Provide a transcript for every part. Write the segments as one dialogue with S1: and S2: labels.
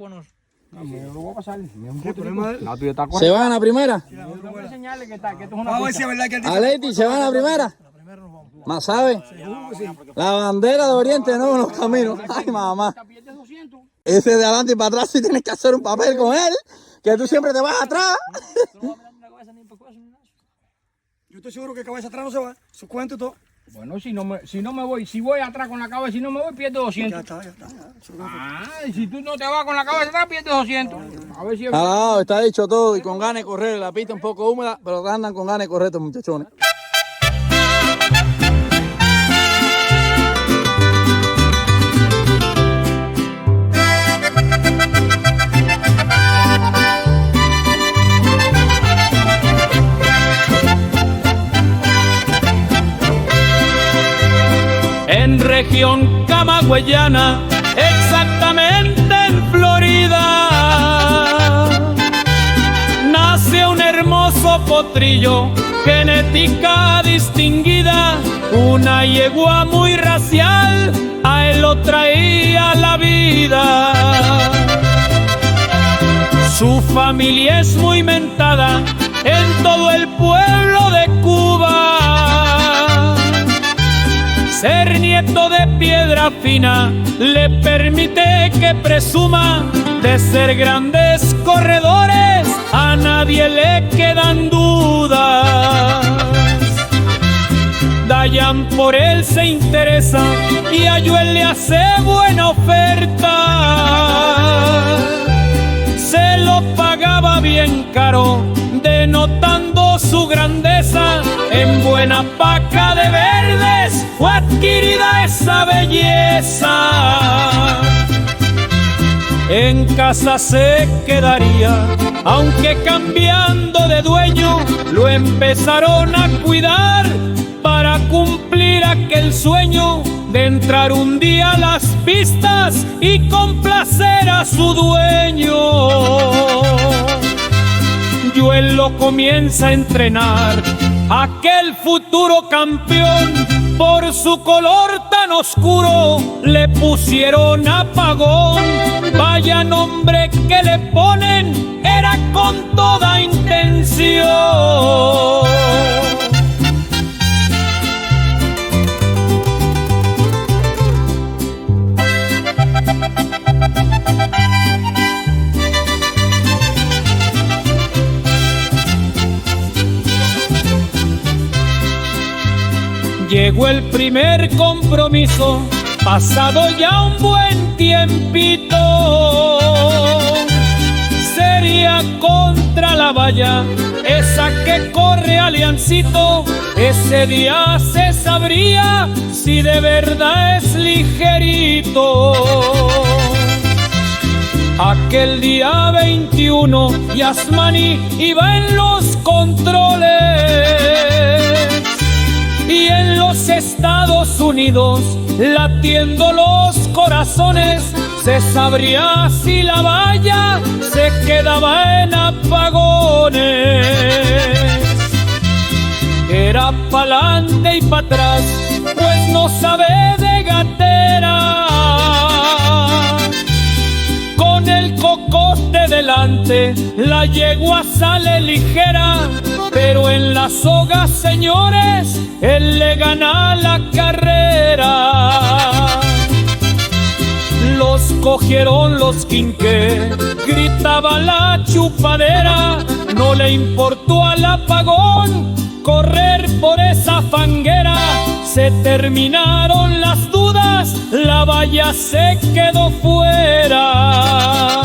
S1: Bueno,
S2: lo voy a pasar.
S3: ¿Se van a la primera? Aleti, ¿se van a la primera? ¿Más sabe? La bandera de Oriente no en los caminos. Ay, mamá. Ese de adelante y para atrás sí tienes que hacer un papel con él, que tú siempre te vas atrás.
S2: Yo estoy seguro que cabeza atrás no se va. Su cuento y todo.
S1: Bueno, si no me voy, si voy atrás con la cabeza, si no me voy, pierdo 200.
S2: Ya está.
S1: Y si tú no te vas con la cabeza atrás, pierdes 200. A ver si es
S3: Está dicho todo y con ganas de correr. La pista un poco húmeda, pero andan con ganas de correr estos muchachones.
S4: En región camagüeyana, exactamente en Florida, nace un hermoso potrillo, genética distinguida, una yegua muy racial, a él lo traía la vida. Su familia es muy mentada en todo el pueblo de Cuba. Ser nieto de piedra fina le permite que presuma de ser grandes corredores, a nadie le quedan dudas. Dayan por él se interesa y a Joel le hace buena oferta. Se lo pagaba bien caro, denotando su grandeza. En buena paca de verdes fue adquirida esa belleza. En casa se quedaría, aunque cambiando de dueño, lo empezaron a cuidar para cumplir aquel sueño de entrar un día a las pistas y complacer a su dueño. Joel lo comienza a entrenar, aquel futuro campeón. Por su color tan oscuro le pusieron apagón. Vaya nombre que le ponen, era con toda intención. Llegó el primer compromiso, pasado ya un buen tiempito. Sería contra la valla, esa que corre Aliancito. Ese día se sabría si de verdad es ligerito. Aquel día 21, Yasmani iba en los controles. Y en los Estados Unidos, latiendo los corazones, se sabría si la valla se quedaba en apagones. Era pa'lante y pa' atrás, pues no sabe de gatera. Con el cocote delante, la yegua sale ligera. Pero en la soga, señores, él le gana la carrera. Los cogieron los quinqué, gritaba la chupadera. No le importó al apagón correr por esa fanguera. Se terminaron las dudas, la valla se quedó fuera.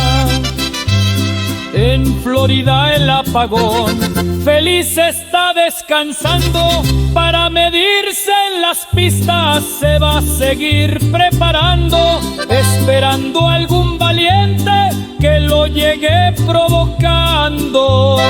S4: En Florida el apagón feliz está descansando, para medirse en las pistas se va a seguir preparando, esperando algún valiente que lo llegue provocando.